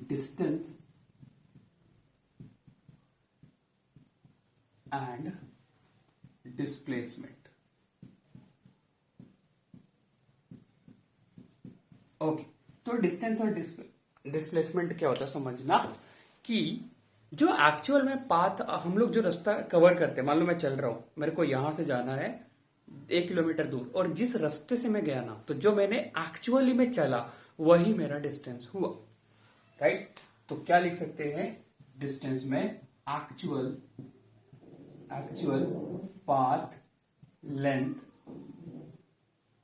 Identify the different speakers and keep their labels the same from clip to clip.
Speaker 1: Distance and displacement. Okay, तो distance और displacement क्या होता है समझना कि जो एक्चुअल में पाथ हम लोग जो रास्ता कवर करते हैं, मान लो मैं चल रहा हूं, मेरे को यहां से जाना है 1 किलोमीटर दूर, और जिस रास्ते से मैं गया ना, तो जो मैंने एक्चुअली में चला वही मेरा डिस्टेंस हुआ, राइट। तो क्या लिख सकते हैं डिस्टेंस में, actual path length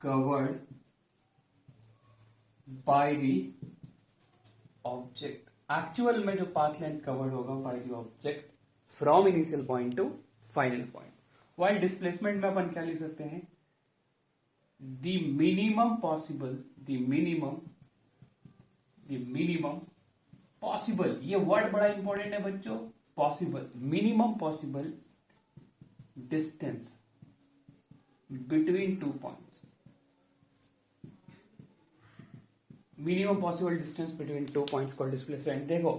Speaker 1: covered by the object. Actual में जो पाथ लेंथ कवर्ड होगा by the object from initial point two final point. While displacement में अपन क्या लिख सकते हैं, द मिनिमम पॉसिबल, ये वर्ड बड़ा इंपॉर्टेंट है बच्चों, possible, minimum possible distance between 2 points. Minimum possible distance between 2 points called displacement. देखो,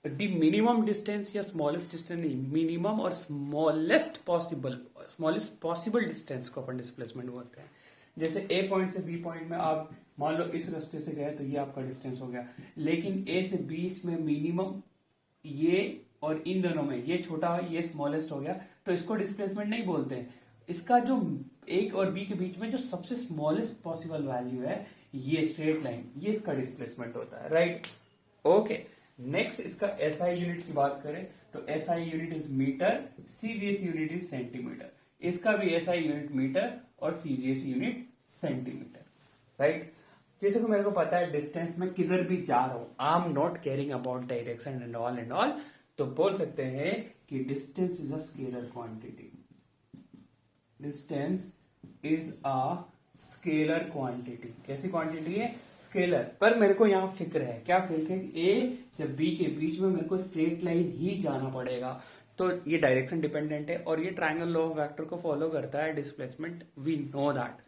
Speaker 1: द मिनिमम डिस्टेंस या स्मॉलेस्ट डिस्टेंस नहीं, मिनिमम और स्मॉलेस्ट पॉसिबल डिस्टेंस को अपन डिस्प्लेसमेंट बोलते हैं। जैसे ए पॉइंट से बी पॉइंट में आप मान लो इस रास्ते से गए तो ये आपका डिस्टेंस हो गया, लेकिन ए से बी में मिनिमम ये और इन दोनों में ये छोटा ये स्मॉलेस्ट हो गया, तो इसको डिस्प्लेसमेंट नहीं बोलते हैं। इसका जो एक और बी के बीच में जो सबसे स्मॉलेस्ट पॉसिबल वैल्यू है, ये स्ट्रेट लाइन, ये इसका डिस्प्लेसमेंट होता है, राइट। ओके, नेक्स्ट इसका एसआई यूनिट की बात करें तो SI unit is metre, CGS unit is centimetre. इसका भी एसआई यूनिट मीटर और सीजीएस यूनिट सेंटीमीटर, राइट। जैसे कि मेरे को पता है डिस्टेंस में किधर भी जा रहा हूं, I am not caring about direction and all, तो बोल सकते हैं कि distance is a scalar quantity. Distance is a scalar quantity. कैसी क्वांटिटी है, स्केलर। पर मेरे को यहां फिक्र है, क्या फिक्र है, ए से बी के बीच में मेरे को स्ट्रेट लाइन ही जाना पड़ेगा, तो ये डायरेक्शन डिपेंडेंट है और ये ट्रायंगल लॉ ऑफ वेक्टर को फॉलो करता है। डिस्प्लेसमेंट वी नो दैट,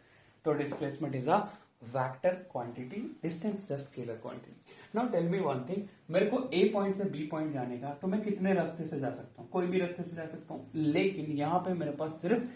Speaker 1: तो displacement is a vector quantity, distance is a scalar quantity. Now tell me one thing, मेरे को ए पॉइंट से बी पॉइंट जाने का, तो मैं कितने रास्ते से जा सकता हूँ, कोई भी रास्ते से जा सकता हूँ, लेकिन यहां पे मेरे पास सिर्फ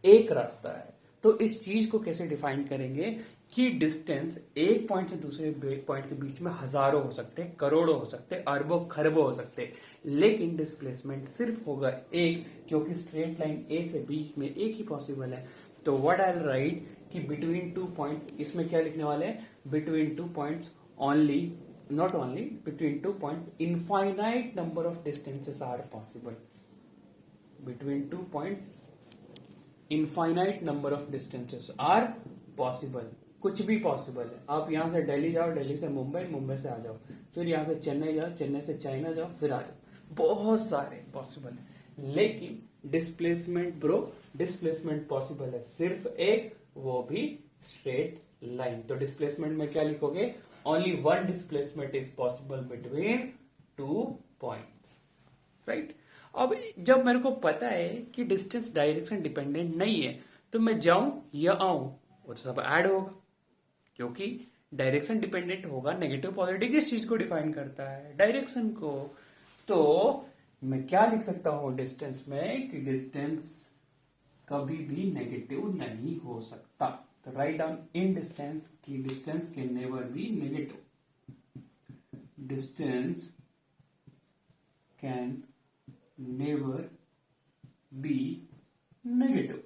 Speaker 1: एक रास्ता है। तो इस चीज को कैसे डिफाइन करेंगे कि डिस्टेंस एक पॉइंट से दूसरे पॉइंट के बीच में हजारों हो सकते, करोड़ों हो सकते, अरबों खरबों हो सकते, लेकिन डिस्प्लेसमेंट सिर्फ होगा एक, क्योंकि स्ट्रेट लाइन ए से बी में एक ही पॉसिबल है। तो व्हाट आई विल राइट कि बिटवीन 2 पॉइंट्स, इसमें क्या लिखने वाले हैं, between 2 points only, not only between 2 points, infinite number of distances are possible. Between 2 points, infinite number of distances are possible. कुछ भी पॉसिबल है। आप यहां से दिल्ली जाओ, दिल्ली से मुंबई, मुंबई से आ जाओ, फिर यहां से चेन्नई जाओ, चेन्नई से चाइना जाओ, फिर आ जाओ, बहुत सारे पॉसिबल है। लेकिन डिस्प्लेसमेंट ब्रो, डिस्प्लेसमेंट पॉसिबल है सिर्फ एक, वो भी स्ट्रेट लाइन। तो डिस्प्लेसमेंट में क्या लिखोगे, only one displacement is possible between 2 points, right. अब जब मेरे को पता है कि डिस्टेंस डायरेक्शन डिपेंडेंट नहीं है, तो मैं जाऊं या आऊं और सब ऐड होगा, क्योंकि डायरेक्शन डिपेंडेंट होगा। नेगेटिव पॉजिटिव किस चीज को डिफाइन करता है, डायरेक्शन को। तो मैं क्या लिख सकता हूं डिस्टेंस में कि डिस्टेंस कभी भी नेगेटिव नहीं हो सकता। तो राइट डाउन इन डिस्टेंस की distance can never be negative, distance can never be negative.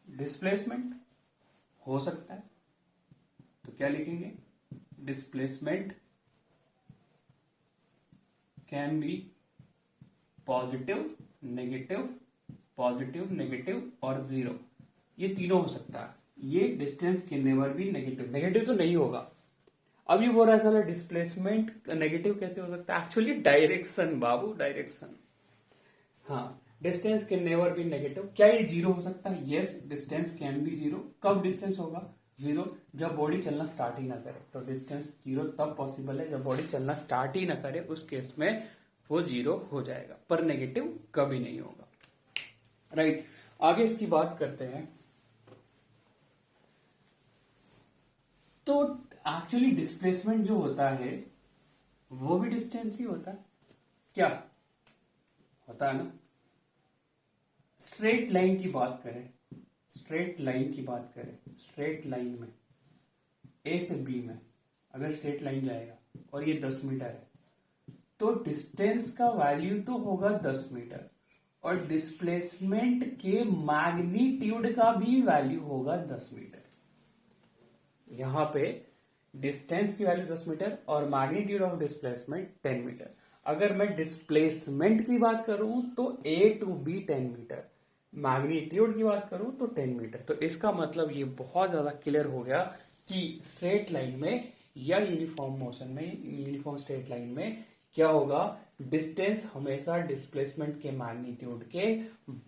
Speaker 1: Displacement हो सकता है, तो क्या लिखेंगे, displacement can be positive, negative और जीरो, ये तीनों हो सकता है। ये distance can never be negative, negative तो नहीं होगा। अब ये बोल रहा है साला डिस्प्लेसमेंट नेगेटिव कैसे हो सकता है, एक्चुअली डायरेक्शन बाबू, डायरेक्शन। हाँ, distance can never be negative. क्या ये जीरो हो सकता है, yes, distance can be zero. कब डिस्टेंस होगा जीरो, जब बॉडी चलना स्टार्ट ही ना करे। तो डिस्टेंस जीरो तब पॉसिबल है जब बॉडी चलना स्टार्ट ही ना करे, उस केस में वो जीरो हो जाएगा, पर नेगेटिव कभी नहीं होगा, राइट। आगे इसकी बात करते हैं। तो एक्चुअली डिस्प्लेसमेंट जो होता है वो भी डिस्टेंस ही होता है, क्या होता है ना। स्ट्रेट लाइन की बात करें, स्ट्रेट लाइन की बात करें, स्ट्रेट लाइन में ए से बी में अगर स्ट्रेट लाइन जाएगा और ये 10 मीटर है, तो डिस्टेंस का वैल्यू तो होगा 10 मीटर और डिस्प्लेसमेंट के मैग्नीट्यूड का भी वैल्यू होगा 10 मीटर। यहां पे डिस्टेंस की वैल्यू 10 मीटर और मैग्नीट्यूड ऑफ डिस्प्लेसमेंट 10 मीटर। अगर मैं डिस्प्लेसमेंट की बात करूं तो A to B 10 metre, magnitude की बात करूं तो 10 मीटर। तो इसका मतलब ये बहुत ज्यादा क्लियर हो गया कि स्ट्रेट लाइन में या यूनिफॉर्म मोशन में, यूनिफॉर्म स्ट्रेट लाइन में क्या होगा, डिस्टेंस हमेशा डिस्प्लेसमेंट के मैग्नीट्यूड के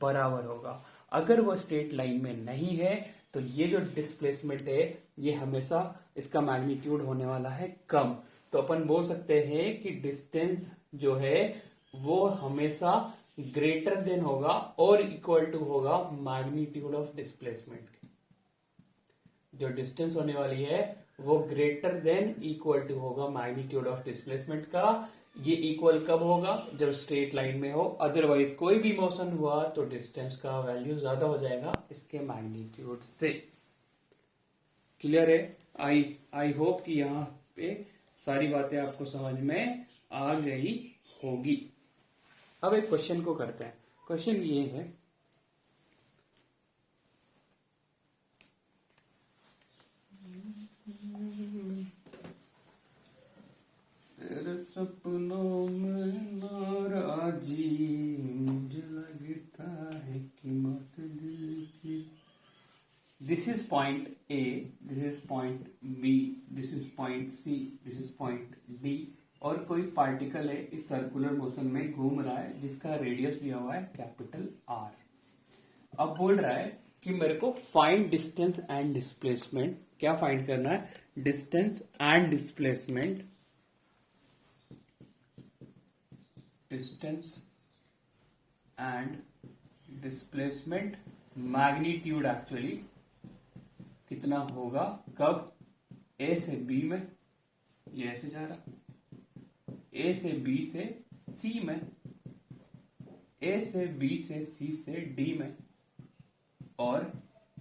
Speaker 1: बराबर होगा। अगर वो स्ट्रेट लाइन में नहीं है तो ये जो डिस्प्लेसमेंट है ये हमेशा इसका मैग्नीट्यूड होने वाला है कम। तो अपन बोल सकते हैं कि डिस्टेंस जो है वो हमेशा ग्रेटर देन होगा और इक्वल टू होगा मैग्नीट्यूड ऑफ डिस्प्लेसमेंट। जो डिस्टेंस होने वाली है वो ग्रेटर देन इक्वल टू होगा मैग्नीट्यूड ऑफ डिस्प्लेसमेंट का। ये इक्वल कब होगा, जब स्ट्रेट लाइन में हो। अदरवाइज कोई भी मोशन हुआ तो डिस्टेंस का वैल्यू ज्यादा हो जाएगा इसके मैग्नीट्यूड से। क्लियर है? आई होप कि यहाँ पे सारी बातें आपको समझ में आ गई होगी। अब एक क्वेश्चन को करते हैं। क्वेश्चन ये है, तेरे सपनों में नाराजी मुझे लगता है कि मौत दिल की। This is point A, this is point B, this is point C, this is point D और कोई पार्टिकल है इस सर्कुलर मोशन में घूम रहा है जिसका रेडियस दिया हुआ है कैपिटल आर। अब बोल रहा है कि मेरे को फाइंड डिस्टेंस एंड डिस्प्लेसमेंट। क्या फाइंड करना है? Distance and displacement, distance and displacement magnitude actually कितना होगा, कब, ए से बी में, ये ऐसे जा रहा, ए से बी से सी में, ए से बी से सी से डी में और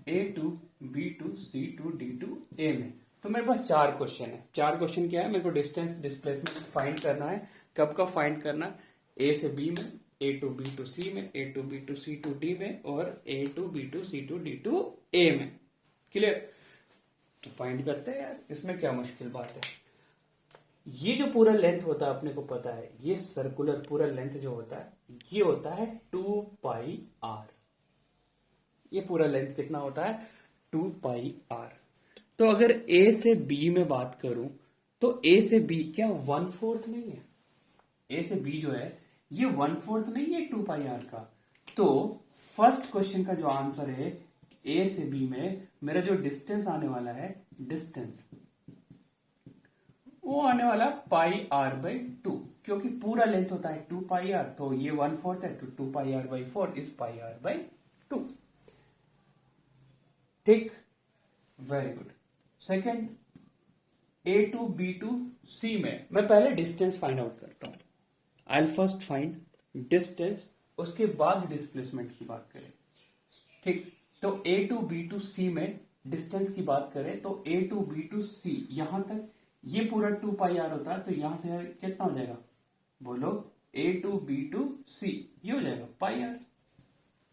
Speaker 1: A to B to C to D to A में। तो मेरे पास 4 क्वेश्चन है। 4 क्वेश्चन क्या है? मेरे को डिस्टेंस डिस्प्लेसमेंट फाइंड करना है। कब का फाइंड करना है? ए से बी में, A to B to C में, A to B to C to D में और A to B to C to D to A में। क्लियर? तो फाइंड करते हैं यार, इसमें क्या मुश्किल बात है। ये जो पूरा लेंथ होता है अपने को पता है, ये सर्कुलर पूरा लेंथ जो होता है ये होता है 2 पाई आर। ये पूरा लेंथ कितना होता है? 2 पाई आर। तो अगर ए से बी में बात करूं तो ए से बी क्या 1/4 नहीं है? ए से बी जो है ये 1/4 नहीं है 2 पाई आर का। तो फर्स्ट क्वेश्चन का जो आंसर है ए से बी में मेरा जो डिस्टेंस आने वाला है, डिस्टेंस वो आने वाला पाई आर बाई 2, क्योंकि पूरा लेंथ होता है 2 पाई आर। तो ये 1/4 है तो 2 pi r by 4 is pi r by 2। ठीक, very good. Second, A to B to C में मैं पहले डिस्टेंस फाइंड आउट करता हूं। आई फर्स्ट फाइंड डिस्टेंस, उसके बाद डिस्प्लेसमेंट की बात करें। ठीक, तो A to B to C में डिस्टेंस की बात करें तो ए टू बी टू सी यहां तक ये पूरा 2 पाई आर होता है। तो यहां से कितना हो जाएगा? बोलो, ए टू बी टू सी ये हो जाएगा पाई आर,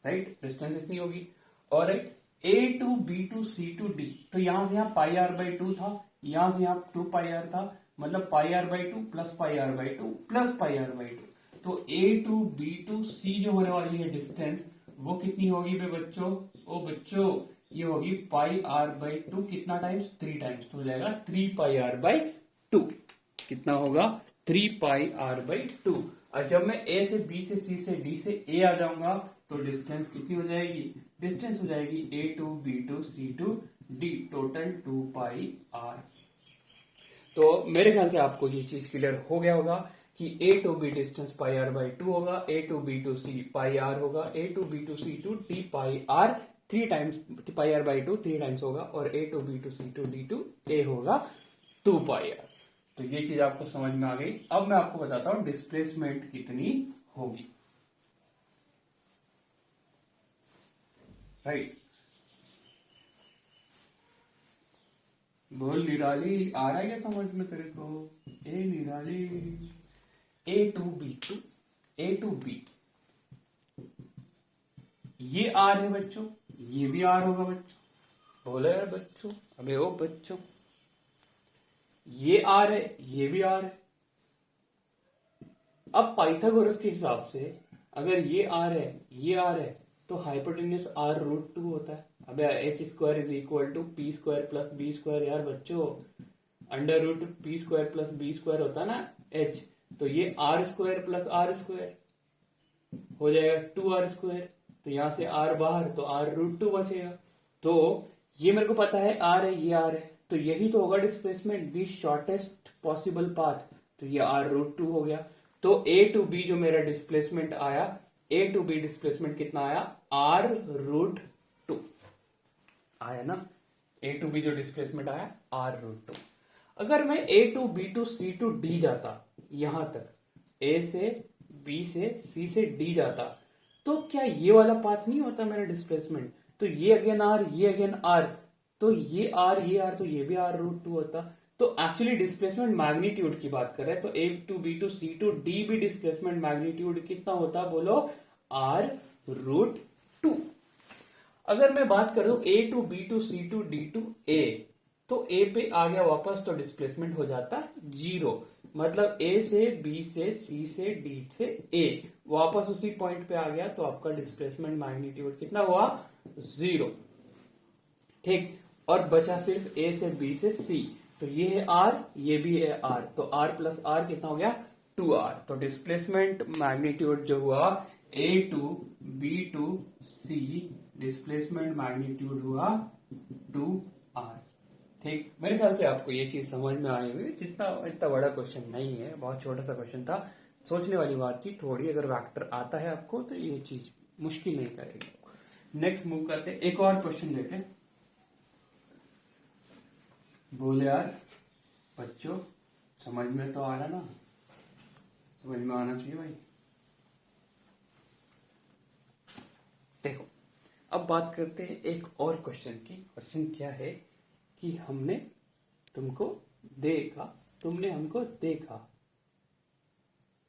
Speaker 1: राइट? डिस्टेंस इतनी होगी। और A to B to C to D, तो यहां से यहां पाई आर बाई 2 था, यहां से यहां 2 पाई आर था, मतलब pi r by 2 plus pi r by 2 plus pi r by 2। तो A to B to C जो होने वाली है डिस्टेंस वो कितनी होगी बे बच्चों? ओ बच्चों, ये होगी पाई आर बाई 2 कितना टाइम्स? 3 टाइम्स। तो हो जाएगा 3 पाई आर बाई 2। कितना होगा? 3 पाई आर बाई 2। और जब मैं ए से बी से सी से डी से ए आ जाऊंगा तो डिस्टेंस कितनी हो जाएगी? डिस्टेंस हो जाएगी A to B to C to D, total 2 pi r. तो मेरे ख्याल से आपको ये चीज क्लियर हो गया होगा कि A to B distance pi r by 2 होगा, A to B to C pi r होगा, A to B to C to D pi r 3 times, pi r by 2 3 times होगा और A to B to C to D to A होगा 2πr। तो ये चीज आपको समझ में आ गई। अब मैं आपको बताता हूं डिस्प्लेसमेंट कितनी होगी। राइट, बोल निराली, आ रहा है क्या समझ में तेरे को? ए Nirali, A to B to, A to B, ये आर है बच्चों, ये भी आर होगा बच्चों। बोलो यार बच्चों, अबे ओ बच्चों, ये आर है, ये भी आर है। अब पाइथागोरस के हिसाब से अगर ये आर है, ये आर है, तो हाइपोटेन्यूस आर रूट 2 होता है। अबे H square is equal to P square plus B square यार बच्चों, under root P square plus B square होता है ना एच, तो ये R square plus R square हो जाएगा 2r²। तो यहां से r बाहर, तो r रूट 2 बचेगा। तो ये मेरे को पता है r है, ये r है, तो यही तो होगा displacement, be shortest possible path. तो ये r रूट 2 हो गया। तो a टू b जो मेरा डिस्प्लेसमेंट आया, a टू b डिस्प्लेसमेंट कितना आया, r रूट 2 आया ना। a टू b जो डिस्प्लेसमेंट आया r रूट 2। अगर मैं a to b to c to d जाता, यहां तक a से b से c से d जाता, तो क्या ये वाला पाथ नहीं होता मेरा डिस्प्लेसमेंट? तो ये अगेन r, ये अगेन r, तो ये r, ये r, तो ये भी r रूट 2 होता। तो एक्चुअली डिस्प्लेसमेंट मैग्नीट्यूड की बात कर रहे हैं, तो a to b to c to d भी डिस्प्लेसमेंट मैग्नीट्यूड कितना होता, बोलो r रूट 2। अगर मैं बात करूं a to b to c to d to a, तो a पे आ गया वापस, तो डिस्प्लेसमेंट हो जाता 0। मतलब a से b से c से d से a वापस उसी पॉइंट पे आ गया, तो आपका डिस्प्लेसमेंट मैग्नीट्यूड कितना हुआ, 0। ठीक, और बचा सिर्फ a से b से c, तो ये है r, ये भी है r, तो r प्लस r कितना हो गया, 2r। तो डिस्प्लेसमेंट मैग्नीट्यूड जो हुआ a to b to c, displacement magnitude हुआ 2r। ठीक, मेरे ख्याल से आपको ये चीज समझ में आई हुई। जितना इतना बड़ा क्वेश्चन नहीं है, बहुत छोटा सा क्वेश्चन था, सोचने वाली बात थी थोड़ी। अगर वेक्टर आता है आपको तो ये चीज मुश्किल नहीं करेगी। नेक्स्ट मूव करते हैं, एक और क्वेश्चन लेते हैं। बोले यार बच्चों, समझ में तो आ रहा ना? समझ में आना चाहिए भाई। देखो, अब बात करते हैं एक और क्वेश्चन की। क्वेश्चन क्या है कि हमने तुमको देखा, तुमने हमको देखा,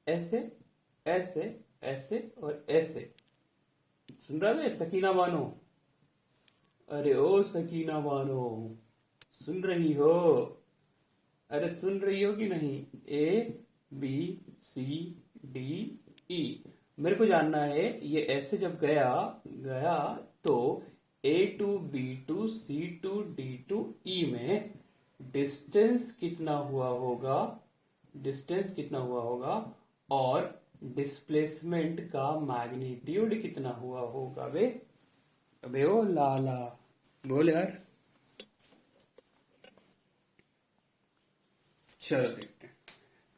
Speaker 1: ऐसे ऐसे ऐसे और ऐसे। सुन रहा है सकीना बानो? अरे ओ सकीना बानो, सुन रही हो? अरे सुन रही हो कि नहीं? A B C D E, मेरे को जानना है ये ऐसे जब गया गया तो A to B to C to D to E में डिस्टेंस कितना हुआ होगा, डिस्टेंस कितना हुआ होगा, और डिस्प्लेसमेंट का मैग्नीट्यूड कितना हुआ होगा बे? अबे ओ लाला, बोल यार। चलो देखते हैं।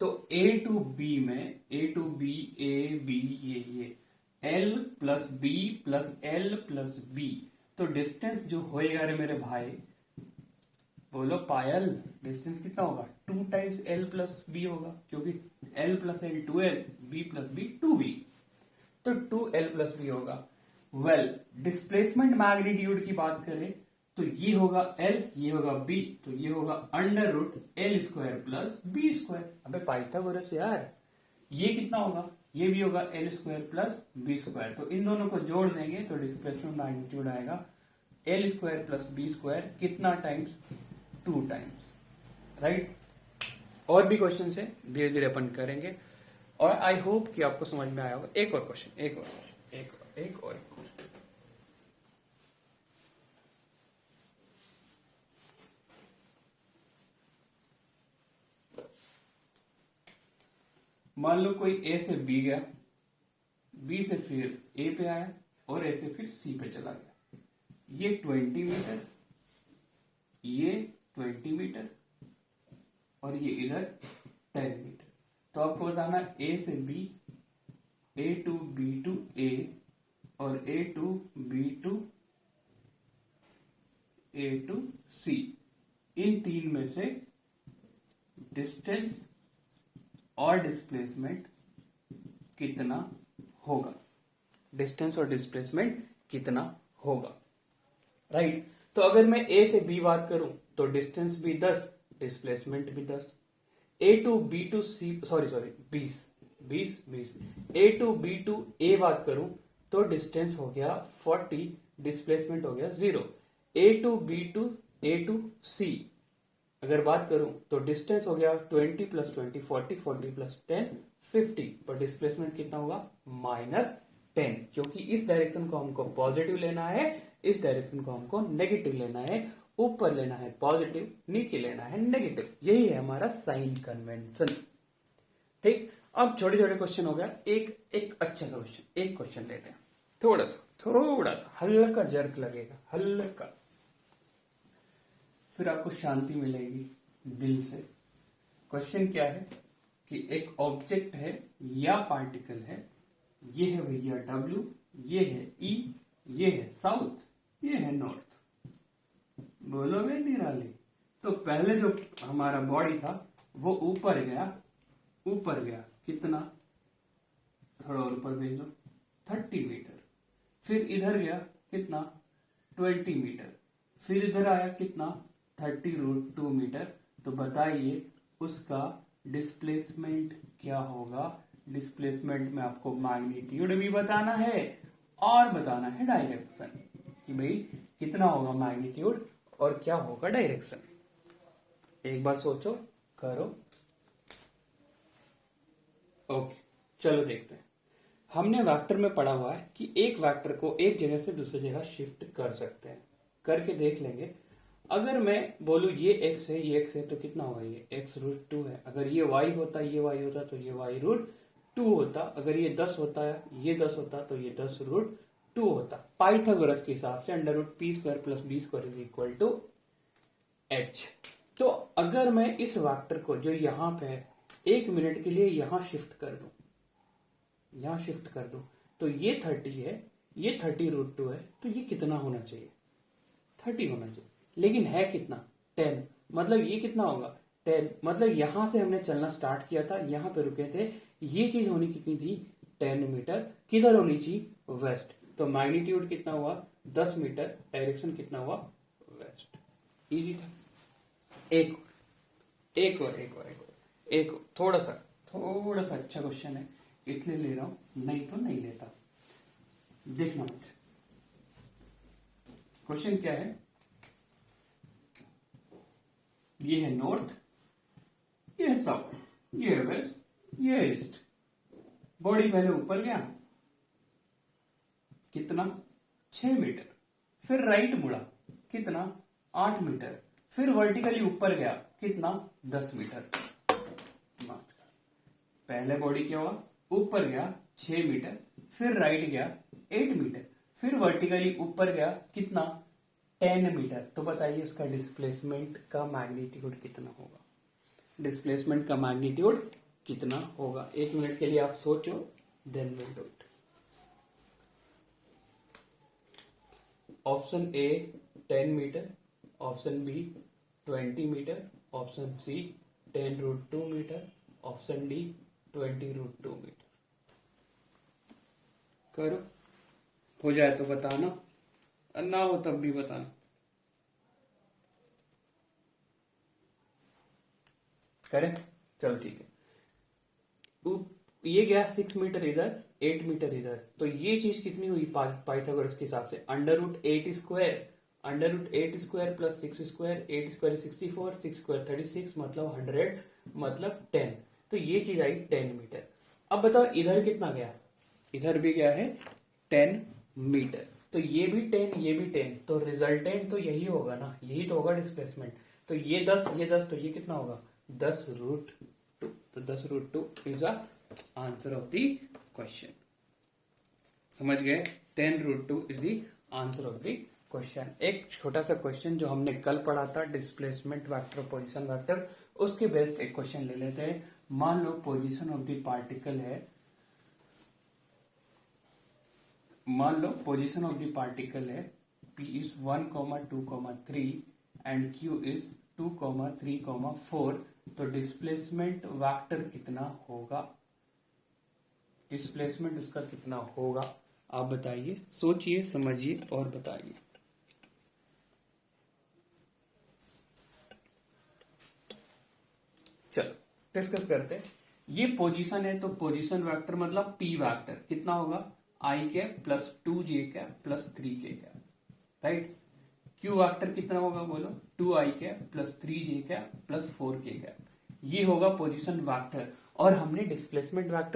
Speaker 1: तो ए टू बी में, A to B, A B, ये L plus B plus L plus B, तो डिस्टेंस जो होएगा रे मेरे भाई, बोलो पायल, डिस्टेंस कितना होगा, 2 टाइम्स एल प्लस बी होगा, क्योंकि L plus L 2l, B plus B 2b, तो 2l प्लस बी होगा। वेल, डिस्प्लेसमेंट मैग्नीट्यूड की बात करें तो ये होगा l, ये होगा b, तो ये होगा under root L square plus B square. अबे पाइथागोरस यार, ये कितना होगा, ये भी होगा L square plus B square, तो इन दोनों को जोड़ देंगे तो डिस्प्लेसमेंट मैग्नीट्यूड आएगा L square plus B square, कितना टाइम्स, 2 टाइम्स। राइट, और भी क्वेश्चन है, धीरे धीरे अपन करेंगे, और आई होप कि आपको समझ में आया होगा। एक और क्वेश्चन, एक और क्वेश्चन, एक और क्वेश्चन। मान लो कोई ए से बी गया, बी से फिर ए पे आया, और ए से फिर सी पे चला गया। ये 20 मीटर, ये 20 मीटर, और ये इधर 10 मीटर। तो आपको बताना ए से B, A to B to A, और A to B to A to C, इन तीन में से डिस्टेंस और डिस्प्लेसमेंट कितना होगा, डिस्टेंस और डिस्प्लेसमेंट कितना होगा, राइट। तो अगर मैं ए से बी बात करूं तो डिस्टेंस भी 10, डिस्प्लेसमेंट भी 10। A to B to C, sorry 20 A to B to A बात करूं तो डिस्टेंस हो गया 40, डिस्प्लेसमेंट हो गया 0। A to B to A to C अगर बात करूं तो डिस्टेंस हो गया 20 प्लस 20 40, 40 प्लस 10 50, पर डिस्प्लेसमेंट कितना होगा -10, क्योंकि इस डायरेक्शन को हमको पॉजिटिव लेना है, इस डायरेक्शन को हमको नेगेटिव लेना है, ऊपर लेना है पॉजिटिव, नीचे लेना है नेगेटिव, यही है हमारा साइन कन्वेंशन। ठीक, अब छोटे छोटे क्वेश्चन हो गया, एक अच्छा सा क्वेश्चन, एक क्वेश्चन लेते हैं, थोड़ा सा हल्का जर्क लगेगा, हल्का, फिर आपको शांति मिलेगी दिल से। क्वेश्चन क्या है कि एक ऑब्जेक्ट है या पार्टिकल है, ये है भैया W, ये है E, ये है साउथ, ये है नॉर्थ। बोलो वे निराली। तो पहले जो हमारा बॉडी था वो ऊपर गया कितना, थोड़ा और ऊपर भेज दो, 30 मीटर। फिर इधर गया कितना, 20 मीटर। फिर इधर आया कितना, 30√2 मीटर। तो बताइए उसका डिस्प्लेसमेंट क्या होगा। डिस्प्लेसमेंट में आपको मैग्नीट्यूड भी बताना है और बताना है डायरेक्शन, कि भाई कितना होगा मैग्नीट्यूड और क्या होगा डायरेक्शन। एक बार सोचो, करो। ओके, चलो देखते हैं। हमने वेक्टर में पढ़ा हुआ है कि एक वेक्टर को एक जगह से दूसरी जगह शिफ्ट कर सकते हैं, करके देख लेंगे। अगर मैं बोलूं ये x है, ये x है, तो कितना होगा, ये x√2 है। अगर ये y होता, ये y होता तो ये y√2 होता। अगर ये 10 होता है, ये 10 होता तो ये 10√2 होता। पाइथागोरस के हिसाब से √p² + b² = h। तो अगर मैं इस वेक्टर को जो यहां पे है 1 मिनट के लिए यहां शिफ्ट कर दूं, तो ये 30 है, ये 30√2 है, तो ये कितना होना चाहिए, 30 होना चाहिए। लेकिन है कितना, 10। मतलब ये कितना होगा, 10। मतलब यहां से हमने चलना स्टार्ट किया था, यहां पे रुके थे, ये चीज होनी कितनी थी, 10 मीटर। किधर होनी चाहिए, वेस्ट। तो मैग्नीट्यूड कितना हुआ, 10 मीटर। डायरेक्शन कितना हुआ, वेस्ट। इजी था। एक और थोड़ा सा अच्छा क्वेश्चन है, इसलिए ले रहा हूं, नहीं तो नहीं लेता। देखना मत। क्वेश्चन क्या है, ये है नॉर्थ, ये है साउथ, ये है वेस्ट, ये है ईस्ट। बॉडी पहले ऊपर गया कितना, 6 मीटर। फिर राइट मुड़ा कितना, 8 मीटर। फिर वर्टिकली ऊपर गया कितना, 10 मीटर। पहले बॉडी क्या हुआ, ऊपर गया 6 मीटर, फिर राइट गया 8 मीटर, फिर वर्टिकली ऊपर गया कितना, 10 मीटर। तो बताइए उसका डिस्प्लेसमेंट का मैग्नीट्यूड कितना होगा, डिस्प्लेसमेंट का मैग्नीट्यूड कितना होगा। 1 मिनट के लिए आप सोचो, then will do it. Option A 10 metre, option B 20 metre, option C 10√2 metre, option D 20√2 metre. करो, हो जाए तो बताना, ना हो तब भी बताना। करें, चलो ठीक है। ये गया 6 मीटर इधर, 8 मीटर इधर, तो ये चीज कितनी हुई पाइथागोरस के हिसाब से, √8² प्लस 6² 8² 64, 6² 36, मतलब 100, मतलब 10। तो ये चीज आई 10 मीटर। अब बताओ इधर कितना गया, इधर भी गया है 10 मीटर। तो ये भी 10, ये भी 10, तो रिजल्टेंट तो यही होगा ना, यही तो होगा डिस्प्लेसमेंट। तो ये 10, ये 10, तो ये कितना होगा, 10√2। तो 10√2 is the answer of the question. समझ गए, 10√2 is the answer of the question. एक छोटा सा क्वेश्चन जो हमने कल पढ़ा था, डिस्प्लेसमेंट वेक्टर, पोजीशन वेक्टर, उसके बेस्ड एक क्वेश्चन ले लेते हैं। मान लो पोजीशन ऑफ द पार्टिकल है, मान लो पोजीशन ऑफ द पार्टिकल है P is 1, 2, 3 and Q is 2, 3, 4 तो डिस्प्लेसमेंट वेक्टर कितना होगा, डिस्प्लेसमेंट उसका कितना होगा, आप बताइए, सोचिए समझिए और बताइए। चलो डिस्कस करते हैं। ये पोजीशन है तो पोजीशन वेक्टर मतलब पी वेक्टर कितना होगा, i cap plus 2j cap plus 3k cap, right. Q vector कितना होगा बोलो, 2i cap plus 3j cap plus 4k cap, ये होगा पोजीशन वेक्टर। और हमने डिस्प्लेसमेंट वेक्टर